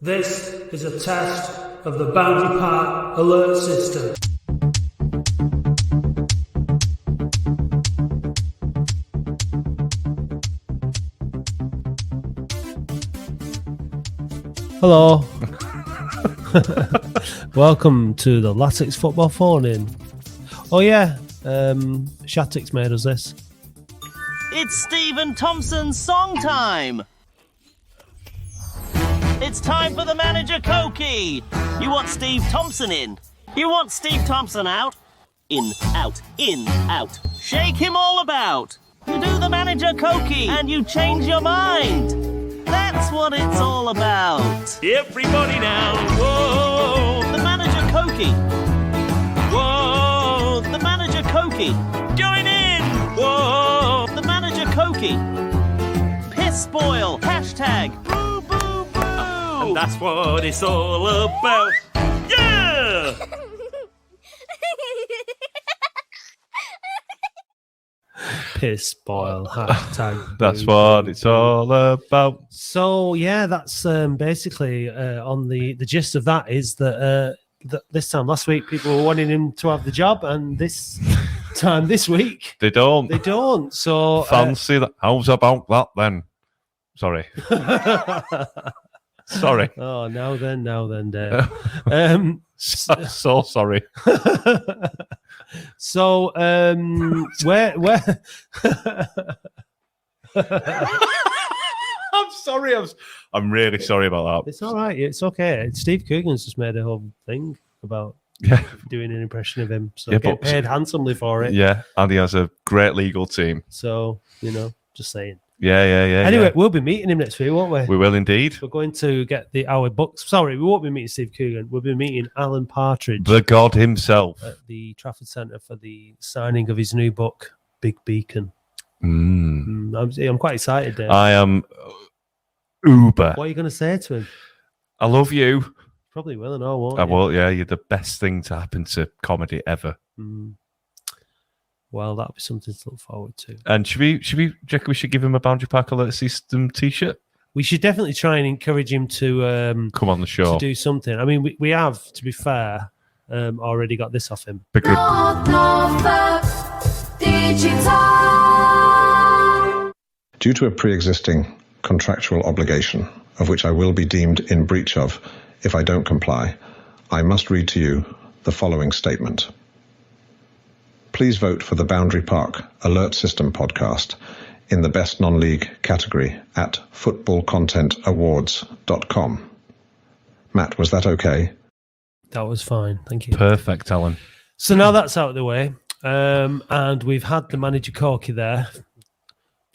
This is a test of the Boundary Park alert system. Hello. Welcome to the Latics Football Phone-In. Oh yeah, Shattuck's made us this. It's Stephen Thompson's song time. It's time for the manager Koki. You want Steve Thompson in? You want Steve Thompson out? In, out, in, out. Shake him all about. You do the manager Koki and you change your mind. That's what it's all about. Everybody now, whoa. The manager Koki. Whoa, the manager Koki. Join in. Whoa, the manager Koki. Piss spoil. Hashtag. Boo, boo, boo. And that's what it's all about. Yeah! Piss spoil hashtag. That's what it's all about. So yeah, that's basically on the gist of that is that this time last week people were wanting him to have the job, and this time this week They don't. they don't. So Fancy that. How's about that then? Sorry. Sorry. Oh, now then, Dave. So sorry. So where I'm sorry. I'm really sorry about that. it's all right, it's okay. Steve Coogan's just made a whole thing about Yeah. doing an impression of him, so Yeah, get but- paid handsomely for it. Yeah. And he has a great legal team. So, just saying. Yeah. Anyway, yeah. we'll be meeting him next week, won't we? We will indeed. We're going to get our books. Sorry, we won't be meeting Steve Coogan. We'll be meeting Alan Partridge The God himself. at the Trafford Centre for the signing of his new book, Big Beacon. Mm. I'm quite excited, Dave. I am uber. What are you going to say to him? I love you. Probably will and all, won't I you? will. Yeah, you're the best thing to happen to comedy ever. Mm. Well, that'll be something to look forward to. And do you reckon we should give him a Boundary Park Alert System t-shirt? We should definitely try and encourage him to Come on the show. do something. I mean, we have, to be fair, already got this off him. Big good. Due to a pre-existing contractual obligation, of which I will be deemed in breach of if I don't comply, I must read to you the following statement. Please vote for the Boundary Park Alert System podcast in the Best Non-League category at footballcontentawards.com. Matt, was that okay? That was fine. Thank you. Perfect, Alan. So now that's out of the way, and we've had the manager Corky there.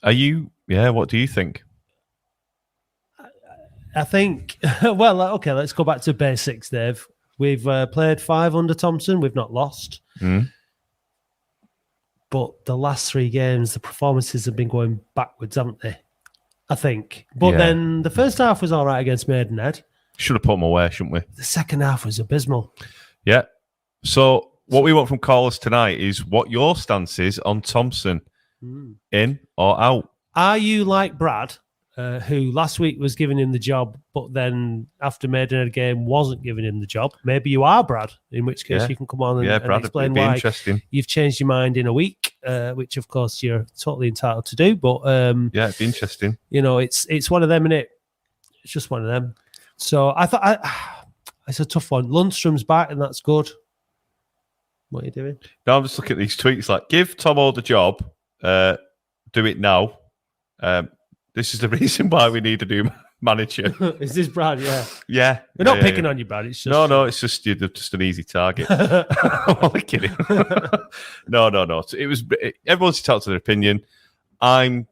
Are you? Yeah. What do you think? I think, well, okay, let's go back to basics, Dave. We've played 5 under Thompson. We've not lost. Mm. But the last 3 games, the performances have been going backwards, haven't they? I think. But Yeah. then the first half was all right against Maidenhead. Should have put him away, shouldn't we? The second half was abysmal. Yeah. So what we want from callers tonight is what your stance is on Thompson, in or out. Are you like Brad, who last week was giving him the job, but then after Maidenhead game wasn't giving him the job? Maybe you are Brad, in which case Yeah. you can come on and, Yeah, and Brad, explain it'd be why interesting. you've changed your mind in a week, which of course you're totally entitled to do. But Yeah, it'd be interesting. it's one of them, innit? It's just one of them. So I thought it's a tough one. Lundstrom's back, and that's good. What are you doing? Now I'm just looking at these tweets like, give Tomo the job, do it now. This is the reason why we need a new manager. Is this Brad? Yeah. Yeah. We're not yeah, picking yeah. on you, Brad. It's just No, it's just you're just an easy target. I'm only kidding. No. It was everyone's entitled to their opinion. I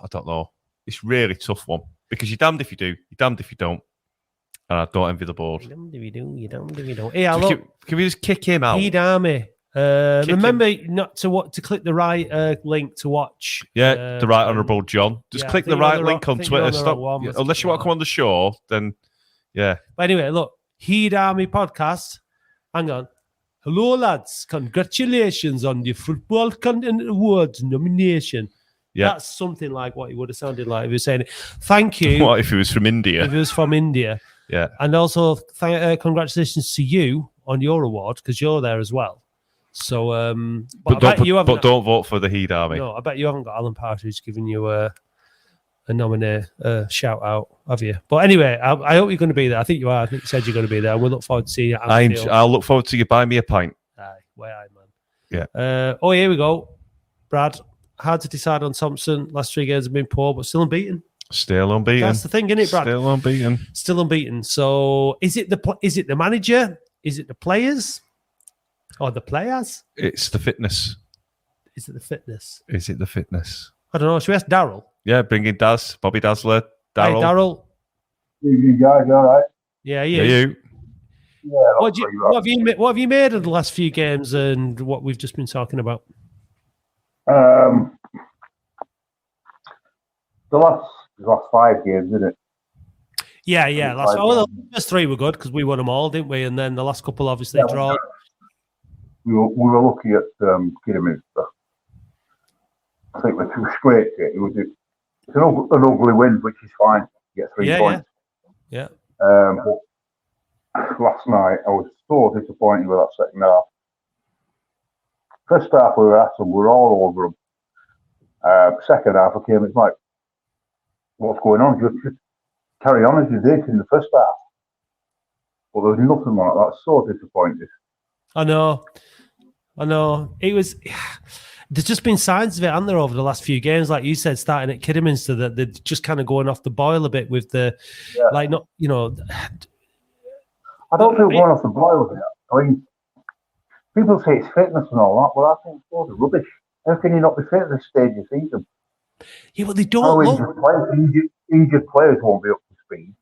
don't know. It's really tough one because you're damned if you do, you're damned if you don't, and I don't envy the board. You don't. Hey, Can we just kick him out? Heed Army. Remember not to click the right link to watch. Yeah, the right honourable John. Just yeah, I click think the you're on right the link wrong- on I think you're Twitter. on the Stop. wrong one. Yeah, Let's unless you want to come on the show, then yeah. But anyway, look, Heed Army podcast. Hang on. Hello, lads. Congratulations on the Football Content Awards nomination. Yeah. That's something like what he would have sounded like if he was saying it. Thank you. What if he was from India? If he was from India. Yeah. And also, congratulations to you on your award, because you're there as well. So, but don't vote for the Heed Army. No, I bet you haven't got Alan Partridge giving you a shout out, have you? But anyway, I hope you're going to be there. I think you are. I think you said you're going to be there. We'll look forward to seeing you. I'll look forward to you buying me a pint. Aye, way aye, man. Yeah. Here we go. Brad, hard to decide on Thompson. Last 3 games have been poor, but still unbeaten. Still unbeaten. That's the thing, isn't it, Brad? Still unbeaten. Still unbeaten. So, is it the manager? Is it the players? Or the players? It's the fitness. Is it the fitness? Is it the fitness? I don't know. Should we ask Daryl? Yeah, bring in Daz, Bobby Dazzler, Hey, Daryl. Daryl. You guys, all right? Yeah, Yeah, you. you. Yeah. What have you made of the last few games and what we've just been talking about? The last 5 games, isn't it? Yeah. The games. first 3 were good because we won them all, didn't we? And then the last couple obviously drawn. We were lucky at Kidderminster. I think we scraped it. It's an ugly win, which is fine. You get 3 points. Yeah. But last night I was so disappointed with that second half. First half we were at them, we were all over them. Second half I came, it's like, what's going on? Just carry on as you did in the first half. But there was nothing like that. So disappointed. I know. It was. There's just been signs of it, haven't there, over the last few games, like you said, starting at Kidderminster, that they're just kind of going off the boil a bit with the, like, not, you know. I don't think we're going off the boil with it. I mean, people say it's fitness and all that, but I think it's all the rubbish. How can you not be fit at this stage of the season? Yeah, but they don't look. Injured players won't be up to speed,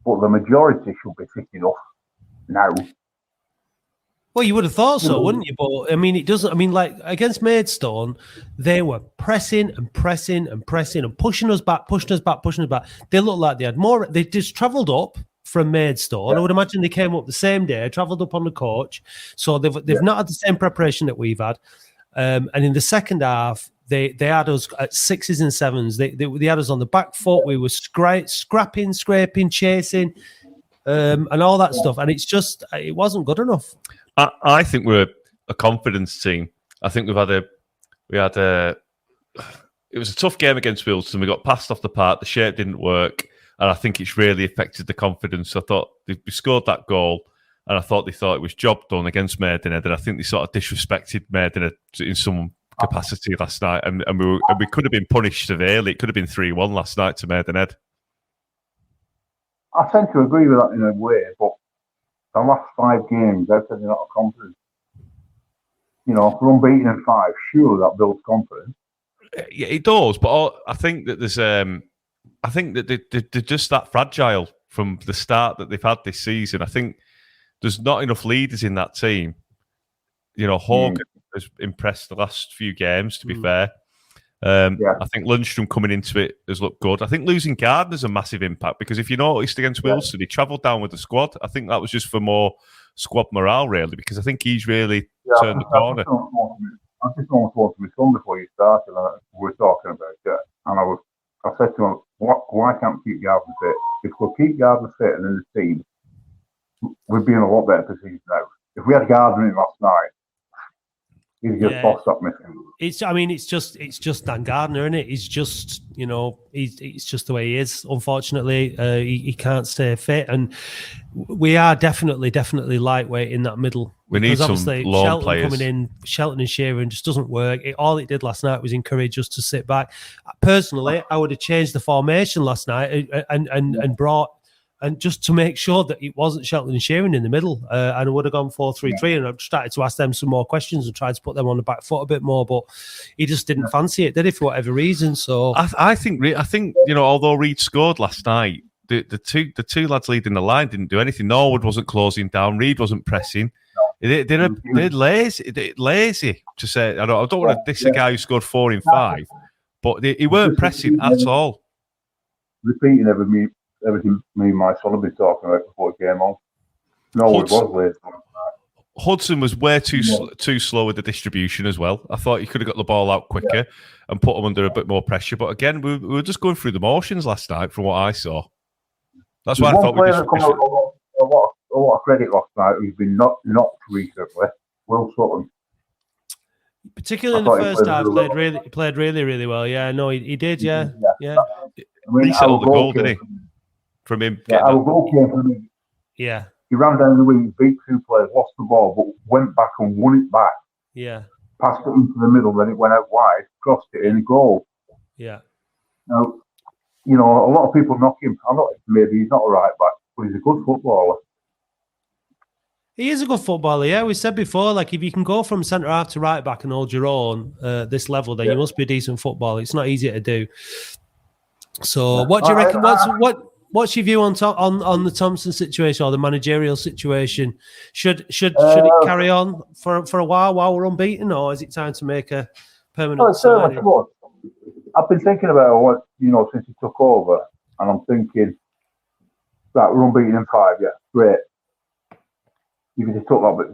but the majority should be fit enough now. Well, you would have thought so, wouldn't you? But I mean, it doesn't. I mean, like against Maidstone, they were pressing and pushing us back. They looked like they had more. They just travelled up from Maidstone. Yeah. I would imagine they came up the same day, travelled up on the coach. So they've not had the same preparation that we've had. And in the second half, they had us at 6s and 7s. They had us on the back foot. We were scrapping, scraping, chasing, and all that stuff. And it wasn't good enough. I think we're a confidence team. I think it was a tough game against Wilson. We got passed off the park. The shape didn't work. And I think it's really affected the confidence. I thought we scored that goal and I thought they thought it was job done against Maidenhead. And I think they sort of disrespected Maidenhead in some capacity last night. And we could have been punished severely. It could have been 3-1 last night to Maidenhead. I tend to agree with that in a way, but the last 5 games, they're not a confidence. You know, if we're unbeaten in 5, surely that builds confidence. Yeah, it does. But I think that there's, I think that they're just that fragile from the start that they've had this season. I think there's not enough leaders in that team. You know, Hogan has impressed the last few games, to be fair. I think Lundstrom coming into it has looked good. I think losing Gardner's a massive impact because if you noticed against Wilson, he travelled down with the squad. I think that was just for more squad morale, really, because I think he's really turned the corner. I just almost wanted to be son before you started. We were talking about it, and I said to him, "Why can't we keep Gardner fit? If we keep Gardner fit and in the team, we'd be in a lot better position now. If we had Gardner in last night." He's just bossed up missing. It's just Dan Gardner, isn't it? He's just, you know, it's just the way he is. Unfortunately, he can't stay fit, and we are definitely lightweight in that middle. We need some long Shelton players coming in. Shelton and Sheeran just doesn't work. All it did last night was encourage us to sit back. Personally, I would have changed the formation last night and brought. And just to make sure that it wasn't Shelton and Sheeran in the middle, and I would have gone 4-3-3, and I've started to ask them some more questions and tried to put them on the back foot a bit more, but he just didn't fancy it, did he, for whatever reason? So I think you know, although Reed scored last night, the two lads leading the line didn't do anything. Norwood wasn't closing down, Reed wasn't pressing. They're lazy to say. I don't want to diss a guy who scored 4 in 5, but he weren't pressing at all. Repeating everything me and my son have been talking about before it came on. No, it was late. Hudson was way too slow with the distribution as well. I thought he could have got the ball out quicker and put them under a bit more pressure. But again, we were just going through the motions last night from what I saw. That's why I thought we just... A lot of credit last night. He's been knocked recently. Will Sutton. Particularly in the first half, played really well. Yeah, no, he did. Yeah. I mean, he settled the goal, didn't he? From him. Yeah, our goal came from him. Yeah. He ran down the wing, beat two players, lost the ball, but went back and won it back. Yeah. Passed it into the middle, then it went out wide, crossed it in, goal. Yeah. Now, you know, a lot of people knock him. I'm not, maybe he's not a right back, but he's a good footballer. He is a good footballer, yeah. We said before, like, if you can go from centre half to right back and hold your own this level, then you must be a decent footballer. It's not easy to do. So, what do you reckon? What's your view on the Thompson situation or the managerial situation? Should it carry on for a while we're unbeaten, or is it time to make a permanent signing? I've been thinking about it, since he took over, and I'm thinking that we're unbeaten in 5, yeah, great. If he took that, but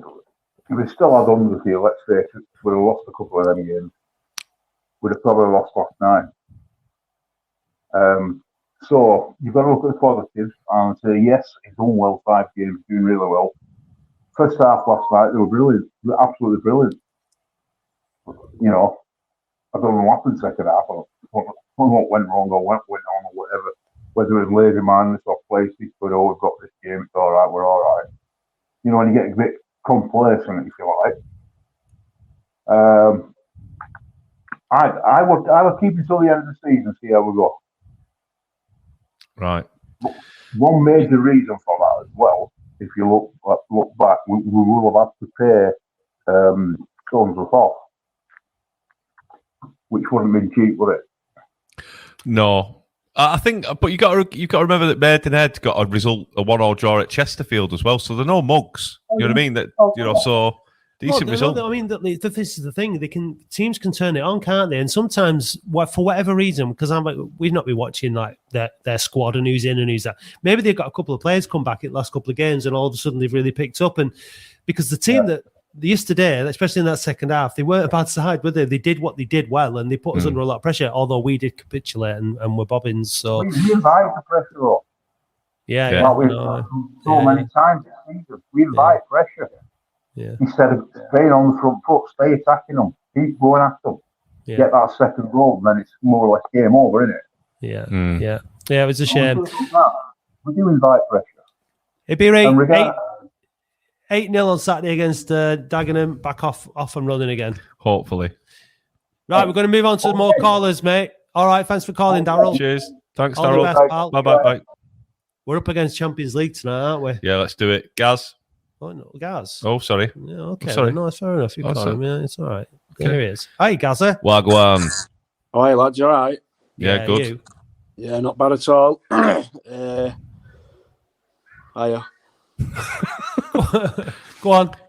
if he still had under the field, let's face it, we'd have lost a couple of them games. We'd have probably lost last night. So you've got to look at the positives and say, yes, he's done well, 5 games, doing really well. First half last night, they were brilliant, absolutely brilliant. You know, I don't know what happened second half. I don't know what went wrong or what went on or whatever. Whether it was lazy-mindedness or places, but we've got this game, it's all right, we're all right. You know, when you get a bit complacent, if you like. I would keep until the end of the season and see how we go. Right. One major reason for that as well, if you look back, we will have had to pay Stonesworth off, which wouldn't have been cheap, would it? No. I think, but you got to remember that Maidenhead got a 1-1 draw at Chesterfield as well, so they're no mugs. You know what I mean? So decent result. I mean, this is the thing. Teams can turn it on, can't they? And sometimes, for whatever reason, because we've not been watching like their squad and who's in and who's out. Maybe they've got a couple of players come back in the last couple of games, and all of a sudden they've really picked up. And because the team that yesterday, especially in that second half, they weren't a bad side, were they? They did what they did well, and they put us under a lot of pressure. Although we did capitulate and were bobbins. So we invite the pressure, though. Many times this season, we invite pressure. Yeah. Instead of staying on the front foot, stay attacking them, keep going at them, get that second goal, and then it's more or less game over, isn't it? Yeah. It was a shame. We do invite pressure. It'd be 8-0 on Saturday against Dagenham, back off and running again. Hopefully. Right, we're going to move on to more callers, mate. All right, thanks for calling, Darryl. Cheers. Thanks, All the Darryl. best, pal. Bye. We're up against Champions League tonight, aren't we? Yeah, let's do it. Gaz. Oh, no, Gaz. Oh, sorry. Yeah, okay. Sorry. No, it's fair enough. You call him. Yeah, it's all right. Okay. Here he is. Hi, Gazza. Wagwan. Hi, lads. You all right? Yeah, good. You. Yeah, not bad at all. Hiya.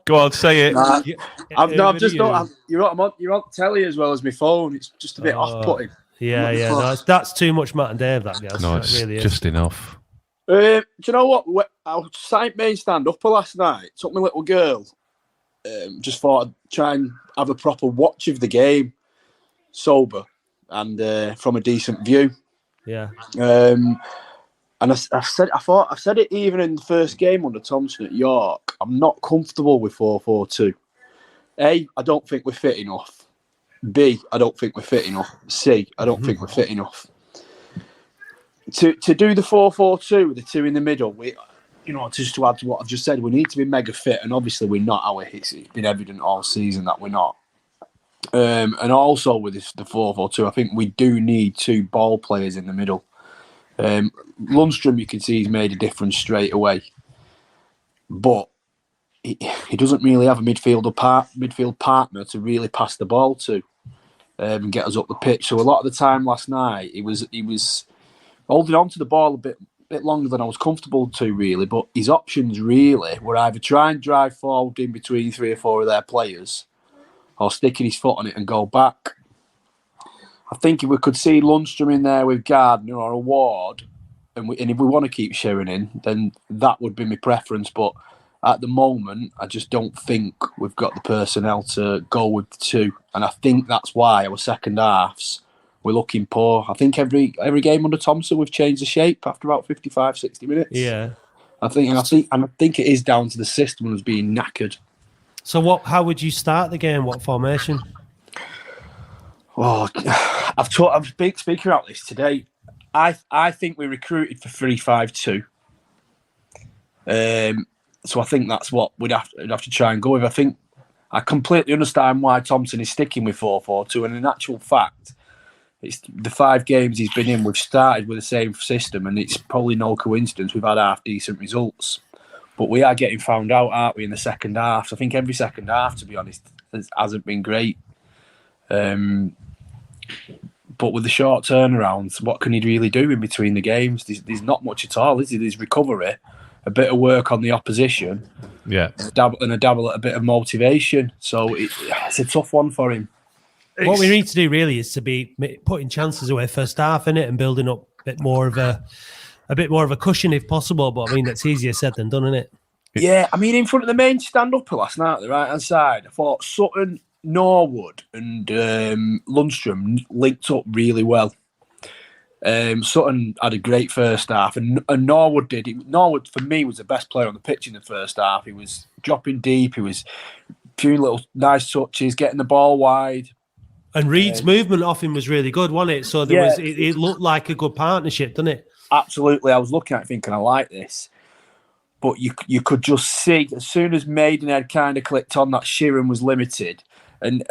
Go on, say it. Nah, I've just not. You're on telly as well as my phone. It's just a bit off-putting. Yeah. No, that's too much Matt and Dave. That Gaz. No, it's really just enough. Do you know what? I was sat main stand upper last night. Took my little girl. Just thought I'd try and have a proper watch of the game, sober and from a decent view. Yeah. And I thought I've said it even in the first game under Thompson at York. I'm not comfortable with 4-4-2. A, I don't think we're fit enough. B, I don't think we're fit enough. C, I don't think we're fit enough. To do the 4-4-2 with the two in the middle, just to add to what I've just said, we need to be mega fit, and obviously we're not. It's been evident all season that we're not. And also with the 4-4-2, I think we do need 2 ball players in the middle. Lundstrom, you can see he's made a difference straight away, but he doesn't really have a midfield partner to really pass the ball to and get us up the pitch. So a lot of the time last night, he was holding on to the ball a bit longer than I was comfortable to, really. But his options really were either try and drive forward in between 3 or 4 of their players, or sticking his foot on it and go back. I think if we could see Lundstrom in there with Gardner or a Ward, and if we want to keep Sheeran in, then that would be my preference. But at the moment, I just don't think we've got the personnel to go with the two. And I think that's why our second halves, we're looking poor. I think every game under Thompson, we've changed the shape after about 55, 60 minutes. Yeah. I think it is down to the system as being knackered. So how would you start the game? What formation? Oh, I've speaking about this today. I think we recruited for 3-5-2. So I think that's what we'd have to try and go with. I think I completely understand why Thompson is sticking with 4-4-2, and in actual fact, it's the 5 games he's been in, we've started with the same system, and it's probably no coincidence we've had half-decent results. But we are getting found out, aren't we, in the second half? So I think every second half, to be honest, hasn't been great. But with the short turnarounds, what can he really do in between the games? There's not much at all, is there? There's recovery, a bit of work on the opposition, and a dabble at a bit of motivation. So it's a tough one for him. What we need to do really is to be putting chances away first half in it and building up a bit more of a cushion if possible. But I mean, that's easier said than done, isn't it? Yeah, I mean, in front of the main stand-upper last night, the right-hand side, I thought Sutton, Norwood and Lundstrom linked up really well. Sutton had a great first half, and Norwood did. Norwood, for me, was the best player on the pitch in the first half. He was dropping deep. He was a few little nice touches, getting the ball wide. And Reed's movement off him was really good, wasn't it? So it looked like a good partnership, didn't it? Absolutely. I was looking at it thinking, I like this. But you could just see, as soon as Maidenhead kind of clicked on, that Sheeran was limited. And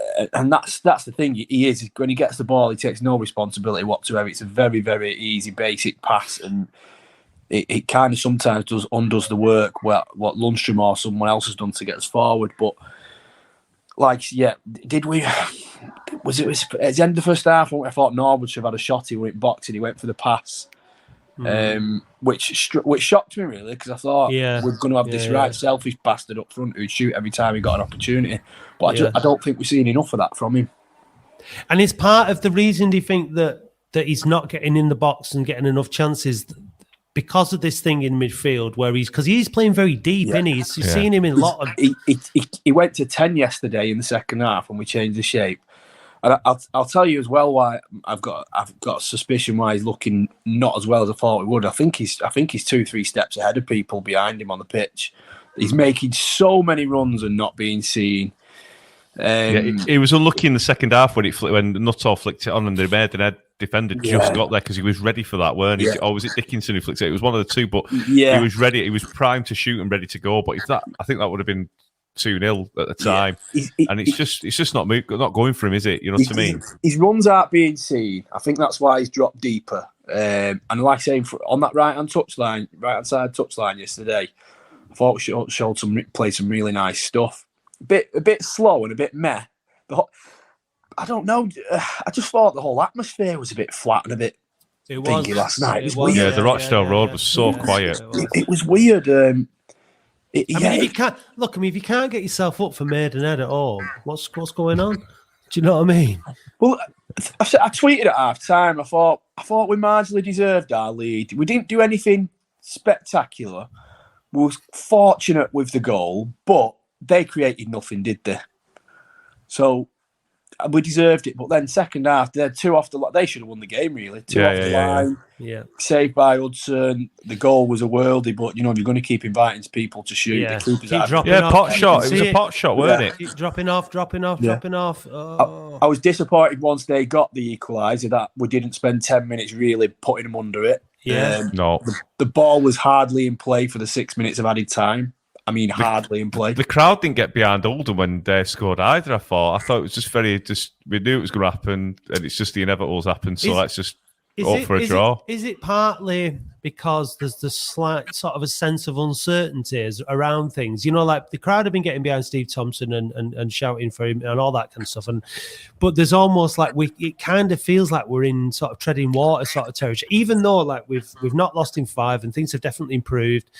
that's the thing. He is, when he gets the ball, he takes no responsibility whatsoever. It's a very, very easy, basic pass. And it kind of sometimes undoes the work what Lundstrom or someone else has done to get us forward. But, did we... Was it at the end of the first half? I thought Norwood should have had a shot. He went boxing. He went for the pass, which shocked me really, because I thought we're going to have this selfish bastard up front who'd shoot every time he got an opportunity. But I don't think we're seeing enough of that from him. And it's part of the reason. Do you think that he's not getting in the box and getting enough chances because of this thing in midfield where he's playing very deep, isn't he? You've seen him in a lot of. He went to 10 yesterday in the second half when we changed the shape. And I'll tell you as well why I've got a suspicion why he's looking not as well as I thought he would. I think he's 2-3 steps ahead of people behind him on the pitch. He's making so many runs and not being seen. He was unlucky in the second half when Nuttall flicked it on and the Maidenhead defender just got there because he was ready for that, weren't he? Yeah. Or was it Dickinson who flicked it? It was one of the two, but he was ready. He was primed to shoot and ready to go. But I think that would have been 2-0 at the time, and it's just not going for him, is it? You know what I mean? His runs aren't being seen. I think that's why he's dropped deeper. And like I say, on that right hand side touchline yesterday, I thought we played some really nice stuff. A bit slow and a bit meh. I don't know. I just thought the whole atmosphere was a bit flat and a bit thingy last night. It was weird. Yeah, the Rochdale Road was so quiet. It was weird. If you can't get yourself up for Maidenhead at all, what's going on? Do you know what I mean? Well, I tweeted at half time. I thought we marginally deserved our lead. We didn't do anything spectacular. We were fortunate with the goal, but they created nothing, did they? So we deserved it. But then second half, they're 2 off the line. They should have won the game, really. 2 off the line. Yeah. Saved by Hudson. The goal was a worldie, but if you're going to keep inviting people to shoot, the keepers pot shot. It was a pot shot, weren't it? Keep dropping off. Oh. I was disappointed once they got the equaliser that we didn't spend 10 minutes really putting them under it. Yeah. No. The ball was hardly in play for the 6 minutes of added time. I mean, hardly in play. The crowd didn't get behind Oldham when they scored either, I thought it was just we knew it was going to happen, and it's just the inevitables happened, so let's just hope for a draw. Is it partly because there's the slight sort of a sense of uncertainties around things? Like the crowd have been getting behind Steve Thompson and shouting for him and all that kind of stuff, but there's almost like it kind of feels like we're in sort of treading water sort of territory, even though like we've not lost in 5 and things have definitely improved,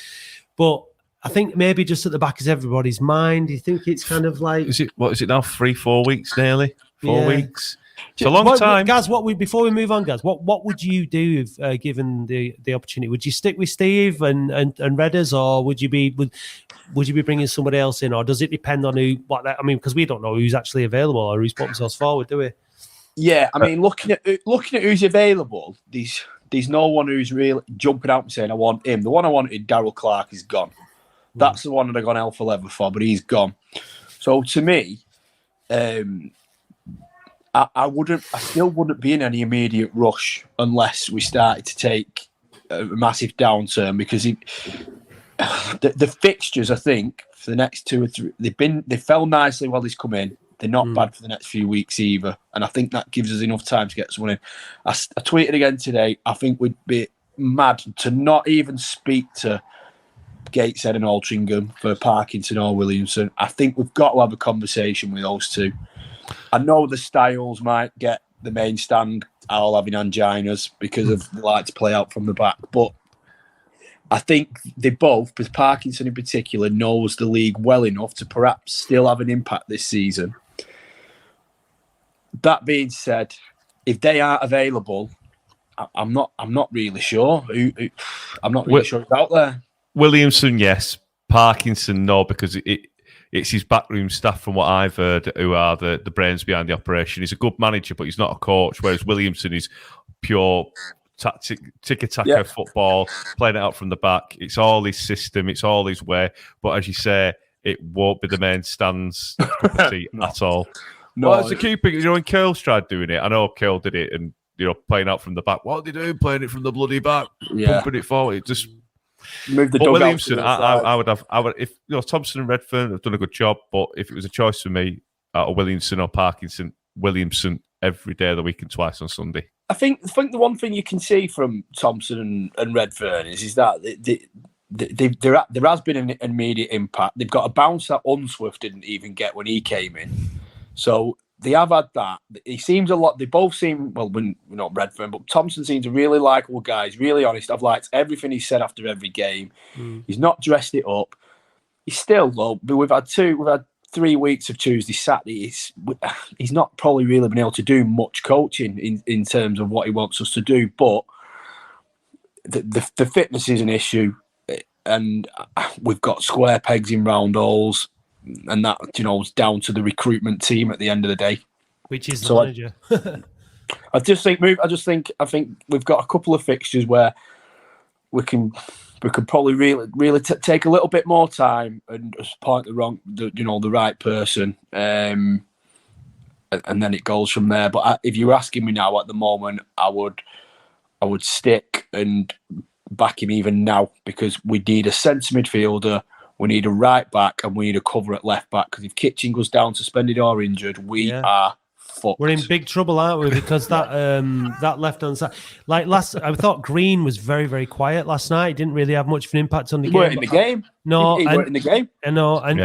but I think maybe just at the back of everybody's mind, you think it's kind of like... Is it now 3-4 weeks nearly? 4 weeks? It's a long time. Gaz, before we move on, Gaz, what would you do if, given the opportunity? Would you stick with Steve and Redders, or would you be bringing somebody else in, or does it depend on because we don't know who's actually available or who's put themselves forward, do we? Yeah, I mean, looking at who's available, there's no one who's really jumping out and saying I want him. The one I wanted, Darryl Clark, is gone. That's the one that I got Alpha Lever for, but he's gone. So to me, I still wouldn't be in any immediate rush unless we started to take a massive downturn, because the fixtures, I think, for the next 2 or 3, they fell nicely while he's come in. They're not bad for the next few weeks either, and I think that gives us enough time to get someone in. I tweeted again today. I think we'd be mad to not even speak to Gateshead and Altrincham for Parkinson or Williamson. I think we've got to have a conversation with those two. I know the Styles might get the main stand all having anginas because they like to play out from the back, but I think they both, with Parkinson in particular, knows the league well enough to perhaps still have an impact this season. That being said, if they aren't available, I'm not really sure. I'm not really sure who's out there. Williamson, yes. Parkinson, no, because it's his backroom staff, from what I've heard, who are the brains behind the operation. He's a good manager, but he's not a coach, whereas Williamson is pure tiki-taka football, playing it out from the back. It's all his system, it's all his way. But as you say, it won't be the main stands at all. No, well, as a keeper, when Curl tried doing it, I know Curl did it, and playing out from the back. What are they doing? Playing it from the bloody back, pumping it forward. It just move the but dug Williamson, out I would if Thompson and Redfern have done a good job, but if it was a choice for me, out of Williamson or Parkinson, Williamson every day of the week and twice on Sunday. I think the one thing you can see from Thompson and Redfern is that there has been an immediate impact. They've got a bounce that Unsworth didn't even get when he came in. So they have had that. He seems a lot. They both seem, well, not Redfern, but Thompson seems a really likeable guy. He's really honest. I've liked everything he said after every game. He's not dressed it up. He's still low. But we've had 3 weeks of Tuesday, Saturday. He's not probably really been able to do much coaching in terms of what he wants us to do. But the fitness is an issue, and we've got square pegs in round holes. And that, is down to the recruitment team at the end of the day, which is the manager. I think we've got a couple of fixtures where we can probably really take a little bit more time and point the right person, and then it goes from there. But if you're asking me now, at the moment, I would stick and back him even now, because we need a centre midfielder. We need a right back and we need a cover at left back, because if Kitchen goes down suspended or injured, we are fucked. We're in big trouble, aren't we? Because that left hand side, I thought Green was very, very quiet last night. He didn't really have much of an impact on the game. He weren't in the game. No, he weren't in the game. I know, and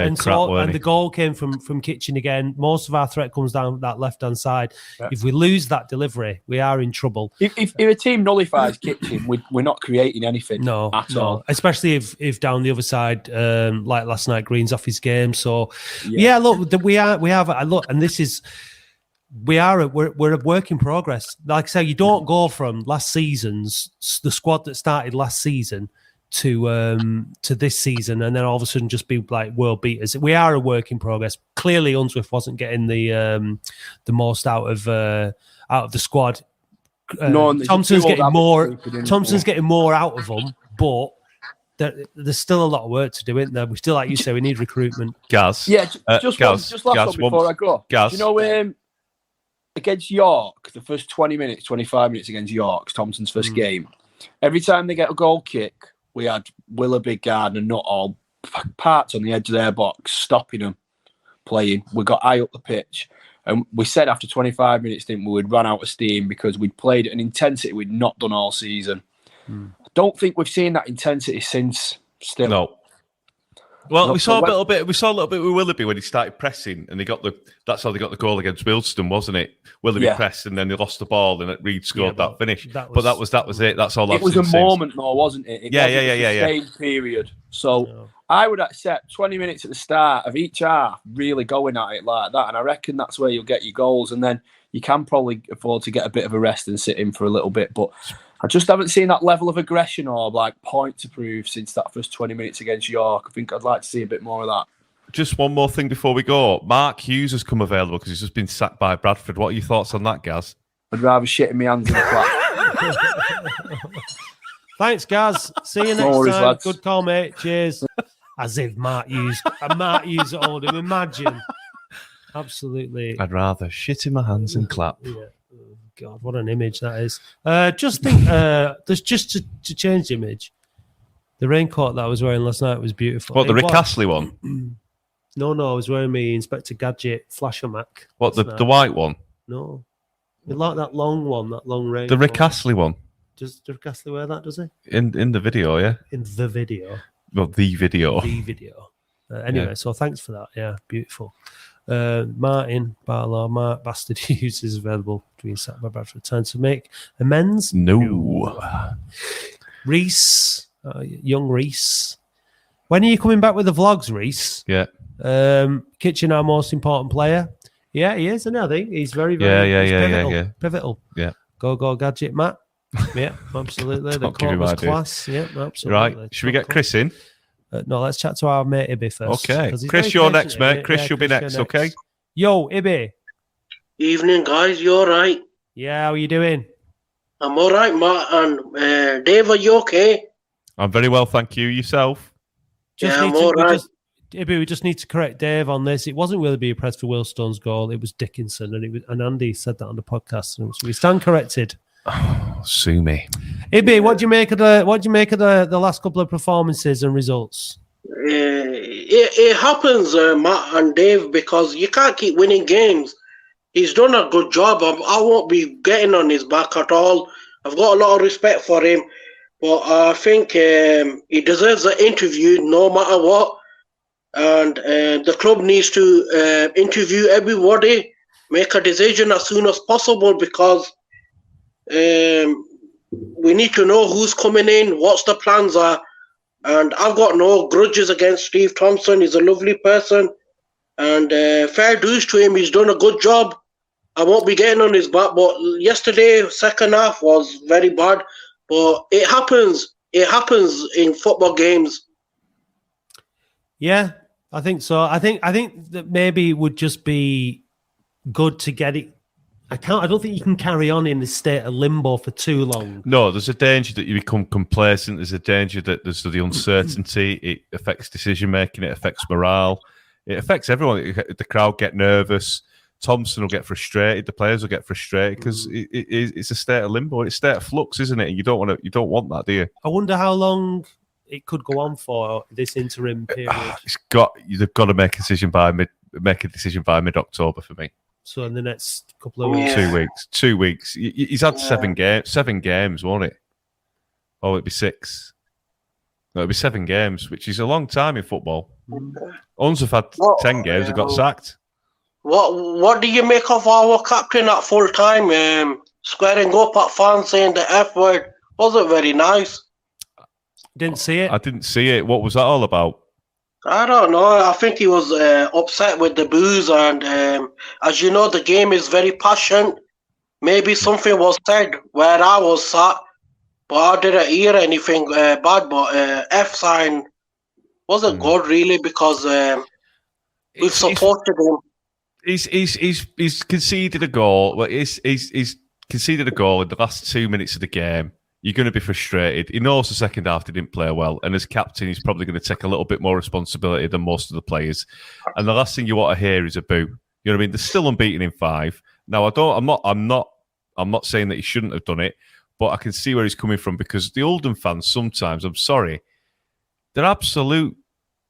the goal came from Kitchen again. Most of our threat comes down that left hand side. Yeah. If we lose that delivery, we are in trouble. If a team nullifies Kitchen, we're not creating anything. At all. Especially if down the other side, like last night, Green's off his game. So look, we're a work in progress. Like I say, you don't go from last season's the squad that started last season to this season, and then all of a sudden just be like world beaters. We are a work in progress. Clearly, Unsworth wasn't getting the most out of the squad. Thompson's getting more out of them, but there's still a lot of work to do, isn't there? We still, like you say, we need recruitment. Gaz, just last one before I go. Gaz, against York, the first 20 minutes, 25 minutes against York, Thompson's first game. Every time they get a goal kick, we had Willoughby, Gardner, not all parts on the edge of their box, stopping them playing. We got high up the pitch. And we said after 25 minutes, didn't we, we'd run out of steam because we'd played at an intensity we'd not done all season. I don't think we've seen that intensity since still. No. Well, we saw a little bit with Willoughby when he started pressing, and that's how they got the goal against Wilston, wasn't it? Willoughby pressed, and then they lost the ball, and Reed scored that finish. That was it. That's all. It was a moment, though, wasn't it? Same period. So I would accept 20 minutes at the start of each half, really going at it like that, and I reckon that's where you'll get your goals, and then you can probably afford to get a bit of a rest and sit in for a little bit. But I just haven't seen that level of aggression or like point to prove since that first 20 minutes against York. I think I'd like to see a bit more of that. Just one more thing before we go. Mark Hughes has come available because he's just been sacked by Bradford. What are your thoughts on that, Gaz? I'd rather shit in my hands in a flat. Thanks, Gaz. See you next No worries, time. lads. Good call, mate. Cheers. As if Mark Hughes at Oldham. Imagine. Absolutely. I'd rather shit in my hands and clap. Yeah. Oh, God, what an image that is. Just think, there's just to change the image. The raincoat that I was wearing last night was beautiful. What, the Rick Astley one? No, I was wearing my Inspector Gadget flasher Mac. What, the white one? No. I like that long one, that long raincoat. The Rick Astley one? Does Rick Astley wear that, does he? In the video, yeah. In the video. Well, the video. The video. Anyway, so thanks for that. Yeah, beautiful. Martin Barlow, Mark Bastard Hughes is available between Saturday and Bradford. Time to make amends? No. Reese, young Reese. When are you coming back with the vlogs, Reese? Yeah. Kitchen, our most important player. Yeah, he is, and I think he's very, he's pivotal. Pivotal. Yeah. Go Gadget, Matt. Yeah, absolutely. The Don't give court me was my idea. class. Yeah, absolutely. Right. Should we get Chris in? No, let's chat to our mate Ibby first. Okay. 'cause he's Chris, very you're next, patient, mate. Chris, you'll be you're next, okay? Yo, Ibby. Evening, guys. You all right? Yeah, how are you doing? I'm all right, Matt. And Dave, are you okay? I'm very well, thank you. Yourself? Yeah, I'm all right. Ibby, we just need to correct Dave on this. It wasn't Willoughby who pressed for Will Stone's goal. It was Dickinson, and Andy said that on the podcast. So we stand corrected. Oh, sue me. Ibby, what do you make of the last couple of performances and results? It happens, Matt and Dave, because you can't keep winning games. He's done a good job. I won't be getting on his back at all. I've got a lot of respect for him, but I think he deserves an interview no matter what. And the club needs to interview everybody, make a decision as soon as possible, because we need to know who's coming in, what's the plans are. And I've got no grudges against Steve Thompson. He's a lovely person. And fair dues to him. He's done a good job. I won't be getting on his back. But yesterday, second half was very bad. But it happens. It happens in football games. Yeah, I think so. I think that maybe it would just be good to get it. I don't think you can carry on in this state of limbo for too long. No, there's a danger that you become complacent. There's a danger that there's the uncertainty. It affects decision making. It affects morale. It affects everyone. The crowd get nervous. Thompson will get frustrated. The players will get frustrated because it's a state of limbo. It's a state of flux, isn't it? And you don't want that, do you? I wonder how long it could go on for this interim period. They've got to make a decision by mid-October for me. So in the next couple of weeks, 2 weeks, 2 weeks. He's had 7 games, won't it? Oh, it'd be 6. No, it'd be 7 games, which is a long time in football. Uns have had 10 games and got sacked. What do you make of our captain at full time? Squaring up at fans saying the F word wasn't very nice. Didn't see it. I didn't see it. What was that all about? I don't know. I think he was upset with the boos, and as you know, the game is very passionate. Maybe something was said where I was sat, but I didn't hear anything bad. But F sign wasn't good, really, because we've supported him. He's conceded a goal. Well, he's conceded a goal in the last 2 minutes of the game. You're going to be frustrated. He knows the second half they didn't play well, and as captain, he's probably going to take a little bit more responsibility than most of the players. And the last thing you want to hear is a boo. You know what I mean? They're still unbeaten in 5. Now, I'm not saying that he shouldn't have done it, but I can see where he's coming from, because the Oldham fans sometimes, I'm sorry, they're absolute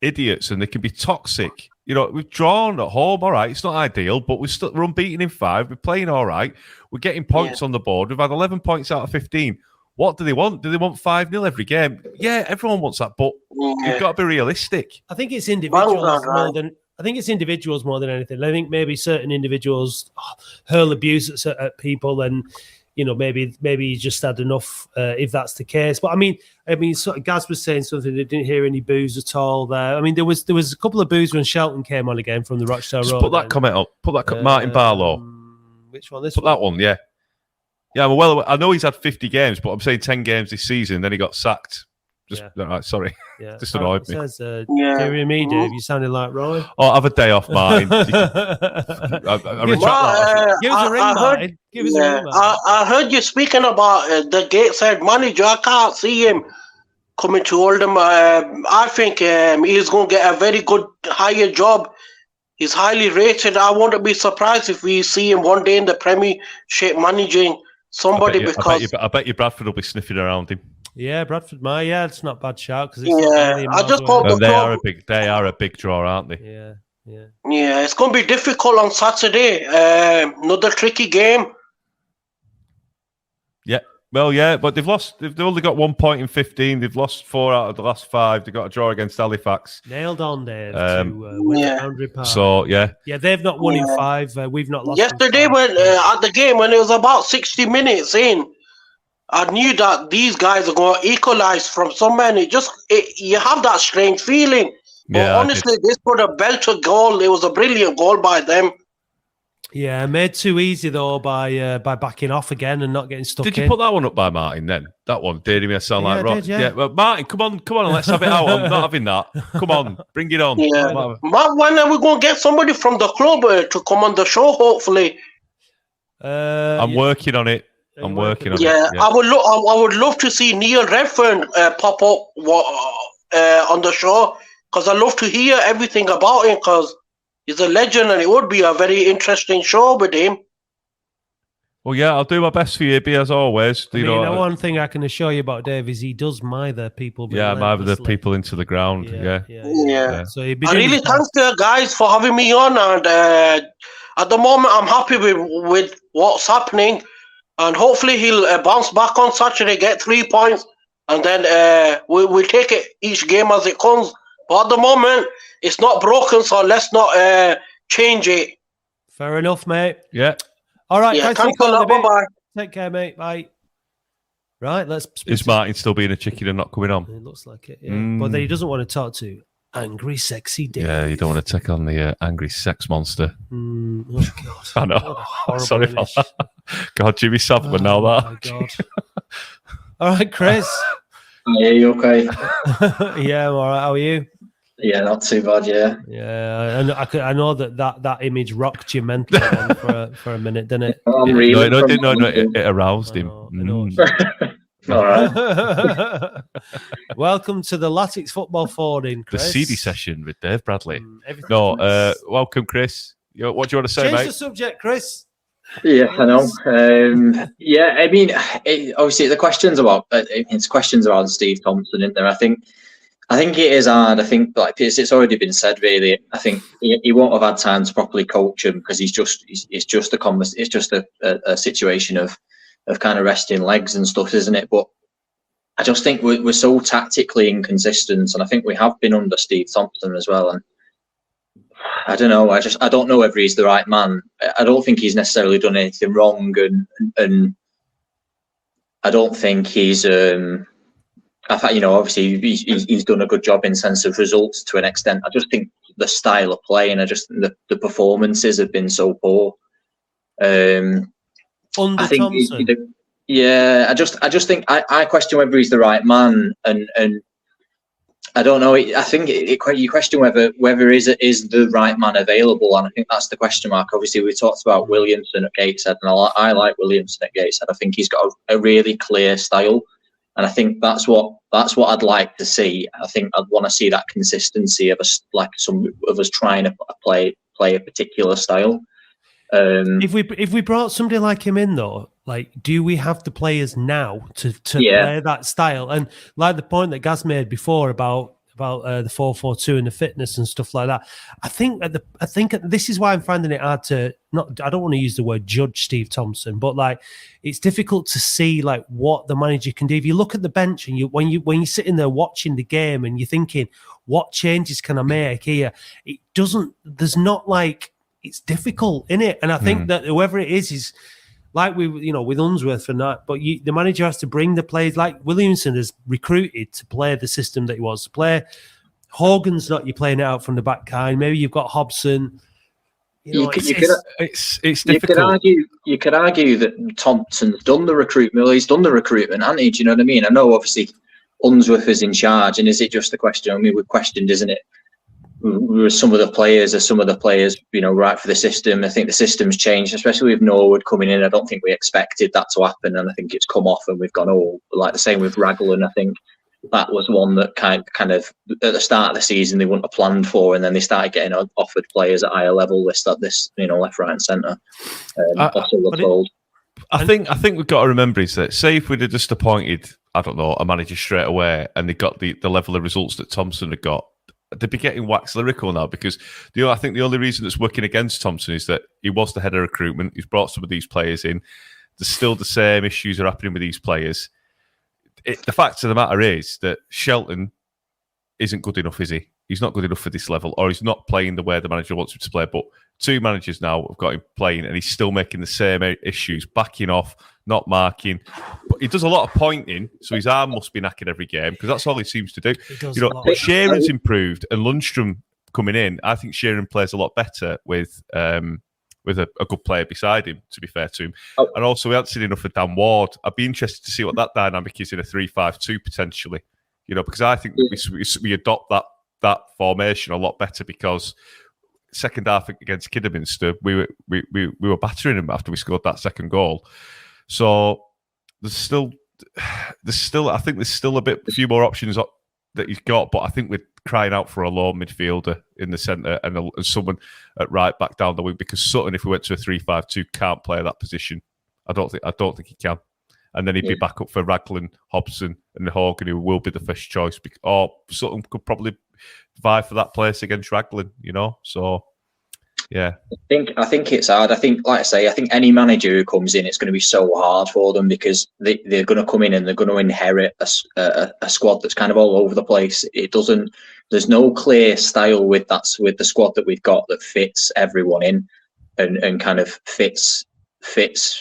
idiots and they can be toxic. You know, we've drawn at home, all right. It's not ideal, but we're unbeaten in 5. We're playing all right. We're getting points on the board. We've had 11 points out of 15. What do they want? Do they want 5-0 every game? Yeah, everyone wants that, but you've got to be realistic. I think it's individuals more than anything. I think maybe certain individuals hurl abuse at people, and maybe you just had enough if that's the case. But I mean, sort of Gaz was saying something. They didn't hear any boos at all there. I mean, there was a couple of boos when Shelton came on again from the Rochdale Road. Put that comment up. Put that Martin Barlow. Which one? This Put one? that one, yeah. Yeah, well, I know he's had 50 games, but I'm saying 10 games this season, then he got sacked. Just right, sorry. Yeah. Just annoyed me. It says, do you hear me, Dave? You sounded like Roy. Oh, have a day off, Martin. I retract that. Give us a ring, Martin. Give us a ring, Martin. I heard you speaking about the Gateshead manager. I can't see him coming to Oldham. I think he's going to get a very good, higher job. He's highly rated. I wouldn't be surprised if we see him one day in the Premiership managing somebody I bet you Bradford will be sniffing around him. Yeah, Bradford. It's not a bad shout because I just hope they are a big draw, aren't they? Yeah. It's going to be difficult on Saturday. Another tricky game. Yeah. Well, yeah, but they've lost. They've only got 1 point in 15. They've lost 4 out of the last 5. They got a draw against Halifax. Nailed on, Dave. To win at Boundary Park. So yeah, they've not won in 5. We've not lost. Yesterday, when at the game when it was about 60 minutes in, I knew that these guys are going to equalise from somewhere. And you have that strange feeling. But honestly, this put a belter goal. It was a brilliant goal by them. Yeah, made too easy though by backing off again and not getting stuck in. Did you put that one up by Martin then? That one, did me sound like rock. Yeah. Well, Martin, come on, and let's have it out. I'm not having that. Come on, bring it on. Yeah. Mark, when are we going to get somebody from the club to come on the show? Hopefully. I'm working on it. I'm working on it. Yeah, I would love to see Neil Redfern pop up on the show because I love to hear everything about him because he's a legend and it would be a very interesting show with him. Well, yeah, I'll do my best for you, B, as always. One thing I can assure you about Dave is he does mither people. Yeah, mither the people into the ground. Yeah. So I really thank you guys for having me on, and at the moment I'm happy with what's happening. And hopefully he'll bounce back on Saturday, get 3 points, and then we'll take it each game as it comes. But at the moment, it's not broken, so let's not change it. Fair enough, mate. Yeah. All right. Yeah, thanks a lot. Bye-bye. Take care, mate. Bye. Right, let's... Is Martin still being a chicken and not coming on? It looks like it, yeah. But then he doesn't want to talk to angry, sexy Dave. Yeah, you don't want to take on the angry sex monster. Oh, God. I know. Sorry about that. God, Jimmy Savman now that. Oh, my God. All right, Chris. Yeah, you okay? Yeah, I'm all right. How are you? Yeah, not too bad, yeah. Yeah, and I know that image rocked you mentally for a minute, didn't it? No, it aroused him. All right. Welcome to the Latics Football Forwarding, Chris. The CD session with Dave Bradley. Welcome, Chris. What do you want to say, mate? Change the subject, Chris. Yeah, I know. Yeah, I mean, obviously the questions about it's questions around Steve Thompson in there. I think it is hard. I think it's already been said. Really, I think he won't have had time to properly coach him because it's just a situation of kind of resting legs and stuff, isn't it? But I just think we're so tactically inconsistent, and I think we have been under Steve Thompson as well. And I don't know. I don't know whether he's the right man. I don't think he's necessarily done anything wrong, and I don't think he's. Obviously he's done a good job in sense of results to an extent. I just think the style of play and the performances have been so poor. Under I think Thompson. I just think I question whether he's the right man, and I don't know. I think you question whether is the right man available, and I think that's the question mark. Obviously, we talked about Williamson at Gateshead, and I like Williamson at Gateshead. I think he's got a really clear style, and I think that's what I'd like to see. I think I'd want to see that consistency of us, some of us trying to play a particular style. If we brought somebody like him in though, do we have the players now to play that style? And like the point that Gaz made before about the 4-4-2 and the fitness and stuff like that, I think this is why I'm finding it hard to I don't want to use the word judge Steve Thompson, but it's difficult to see what the manager can do. If you look at the bench and when you're sitting there watching the game and you're thinking, what changes can I make here? It doesn't. There's not it's difficult, in it, and I think that whoever it is with Unsworth and that. But the manager has to bring the players. Like Williamson has recruited to play the system that he wants to play. Hogan's not you playing it out from the back kind. Maybe you've got Hobson. It's You difficult. you could argue that Thompson's done the recruitment. Well, he's done the recruitment, hasn't he? Do you know what I mean? I know obviously Unsworth is in charge, and is it just a question? I mean, we've questioned, isn't it? Were some of the players, right for the system? I think the system's changed, especially with Norwood coming in. I don't think we expected that to happen, and I think it's come off, and we've gone, like the same with Raglan. I think that was one that kind of at the start of the season they wouldn't have planned for, and then they started getting offered players at higher level. Left, right, and centre. I think we've got to remember is that say if we'd have just appointed, I don't know, a manager straight away, and they got the level of results that Thompson had got, they'd be getting wax lyrical now because I think the only reason that's working against Thompson is that he was the head of recruitment. He's brought some of these players in. There's still the same issues are happening with these players. The fact of the matter is that Shelton isn't good enough, is he? He's not good enough for this level, or he's not playing the way the manager wants him to play. But two managers now have got him playing, and he's still making the same issues, backing off, not marking. But he does a lot of pointing, so his arm must be knackered every game because that's all he seems to do. Sheeran's improved, and Lundstrom coming in. I think Sheeran plays a lot better with a good player beside him, to be fair to him. And also, we haven't seen enough of Dan Ward. I'd be interested to see what that dynamic is in a 3-5-2 potentially. Because I think we adopt that formation a lot better because second half against Kidderminster, we were battering him after we scored that second goal. So there's still I think there's still a few more options that he's got, but I think we're crying out for a lone midfielder in the centre and someone at right back down the wing because Sutton, if we went to a 3-5-2, can't play that position. I don't think he can. And then he'd be back up for Raglan, Hobson, and Hogan, who will be the first choice. Or Sutton could probably vie for that place against Raglan, So, yeah. I think it's hard. I think, like I say, I think any manager who comes in, it's going to be so hard for them because they're going to come in and they're going to inherit a squad that's kind of all over the place. There's no clear style with the squad that we've got that fits everyone in and kind of fits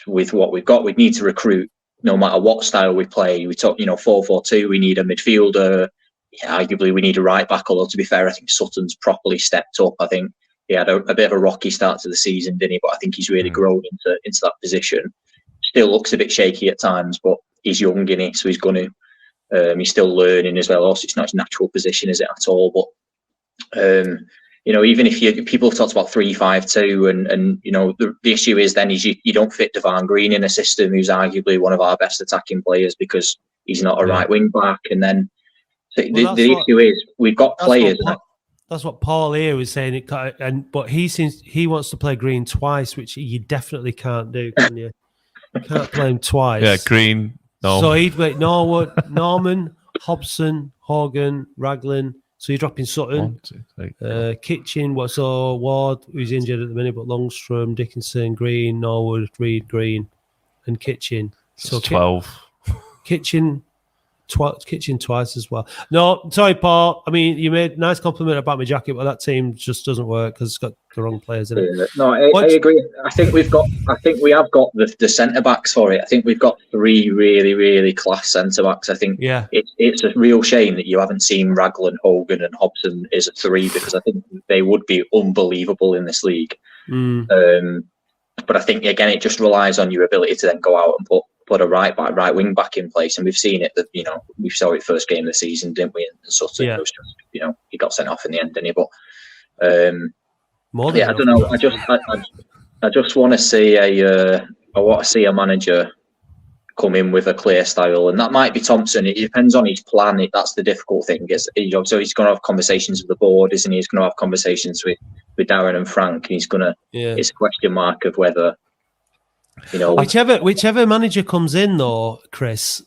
with what we've got. We need to recruit. No matter what style we play, we talk, 4-4-2, we need a midfielder. Yeah, arguably, we need a right back. Although, to be fair, I think Sutton's properly stepped up. I think he had a bit of a rocky start to the season, didn't he? But I think he's really grown into that position. Still looks a bit shaky at times, but he's young, isn't he? So he's going to. He's still learning as well. Also, it's not his natural position, is it at all? But even if people have talked about 3-5-2, and the issue is then you don't fit Devon Green in a system who's arguably one of our best attacking players because he's not a right wing back. And then the issue is we've got players. That's what Paul here was saying. But he wants to play Green twice, which you definitely can't do, can you? You can't play him twice. Yeah, Green. No. So he'd wait Norwood, Norman, Hobson, Hogan, Raglan. So you're dropping Sutton, Kitchen, Ward, who's injured at the minute, but Longstrom, Dickinson, Green, Norwood, Reed, Green, and Kitchen. So 12. Kitchen twice as well. No, sorry, Paul. I mean, you made a nice compliment about my jacket, but that team just doesn't work because it's got the wrong players in it. No, I agree. I think we have got the centre backs for it. I think we've got 3 really, really class centre backs. I think it's a real shame that you haven't seen Raglan, Hogan, and Hobson as a 3 because I think they would be unbelievable in this league. But I think again, it just relies on your ability to then go out and put a right wing back in place, and we've seen it. That we saw it first game of the season, didn't we? And Sutton, was just, he got sent off in the end, didn't he? But I don't know. I just want to see a manager come in with a clear style, and that might be Thompson. It depends on his plan. That's the difficult thing. So he's going to have conversations with the board, isn't he? He's going to have conversations with Darren and Frank, and he's going to. It's a question mark of whether. Whichever manager comes in, though, Chris,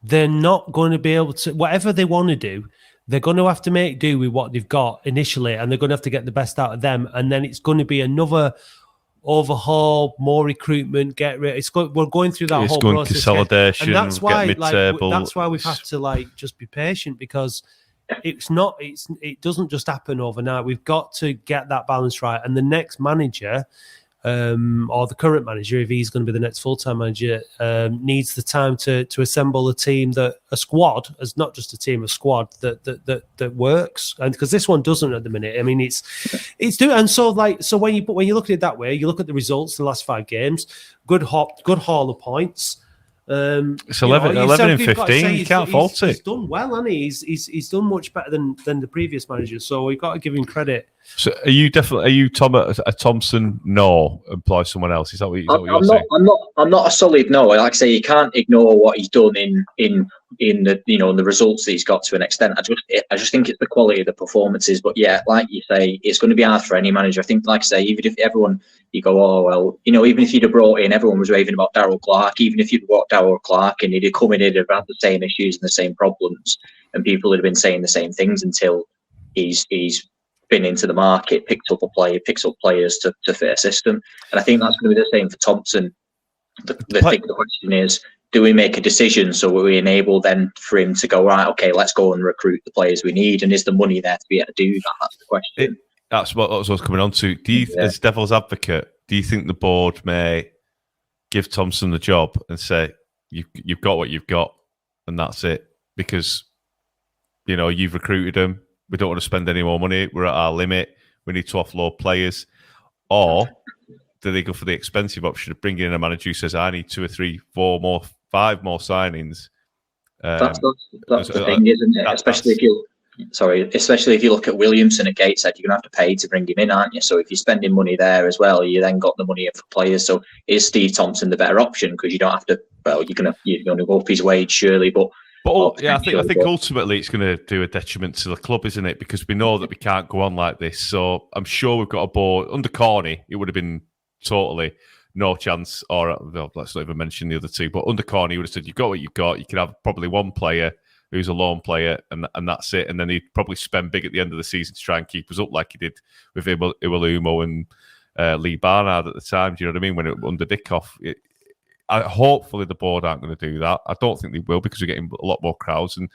they're not going to be able to. Whatever they want to do, they're going to have to make do with what they've got initially, and they're going to have to get the best out of them. And then it's going to be another overhaul, more recruitment, get rid. We're going through that whole process. Consolidation, and that's why, mid-table. That's why we've had to just be patient because it doesn't just happen overnight. We've got to get that balance right, and the next manager. or the current manager, if he's going to be the next full-time manager, needs the time to assemble a team a squad, as not just a team, a squad that works. And because this one doesn't at the minute. I mean, it's doing. And so when you look at it that way, you look at the results in the last 5 games, good haul of points. It's 11 and 15. You can't fault it. He's done well, hasn't he? He's done much better than the previous manager. So we've got to give him credit. So are you Tom a Thompson? No, employ someone else. Is that what you're saying? I'm not a solid no. Like I say, you can't ignore what he's done in the the results that he's got to an extent. I just think it's the quality of the performances. But yeah, like you say, it's going to be hard for any manager. I think, like I say, even if everyone you go, oh well, even if you'd have brought in, everyone was raving about Darryl Clark. Even if you'd brought Darryl Clark and he'd have come in and had the same issues and the same problems, and people would have been saying the same things until he's been into the market, picks up players to fit a system. And I think that's going to be the same for Thompson. The question is, do we make a decision so we enable then for him to go, right, okay, let's go and recruit the players we need, and is the money there to be able to do that? That's the question. That's what I was coming on to. Do you, as devil's advocate, do you think the board may give Thompson the job and say, you've got what you've got and that's it? Because, you've recruited him. We don't want to spend any more money. We're at our limit. We need to offload players. Or do they go for the expensive option of bringing in a manager who says, I need 2 or 3, 4 more, 5 more signings? That's the thing, isn't it? Especially if you look at Williamson at Gateshead, you're going to have to pay to bring him in, aren't you? So if you're spending money there as well, you then got the money for players. So is Steve Thompson the better option? Because you don't have to. Well, you're going to go up his wage surely, but I think ultimately it's going to do a detriment to the club, isn't it? Because we know that we can't go on like this. So I'm sure we've got a board under Corney. It would have been totally no chance. Or let's not even mention the other two. But under Corney, he would have said, "You've got what you've got. You can have probably one player who's a loan player, and that's it." And then he'd probably spend big at the end of the season to try and keep us up, like he did with Iwalumo and Lee Barnard at the time. Do you know what I mean? When under Dickoff. Hopefully the board aren't going to do that. I don't think they will, because we're getting a lot more crowds and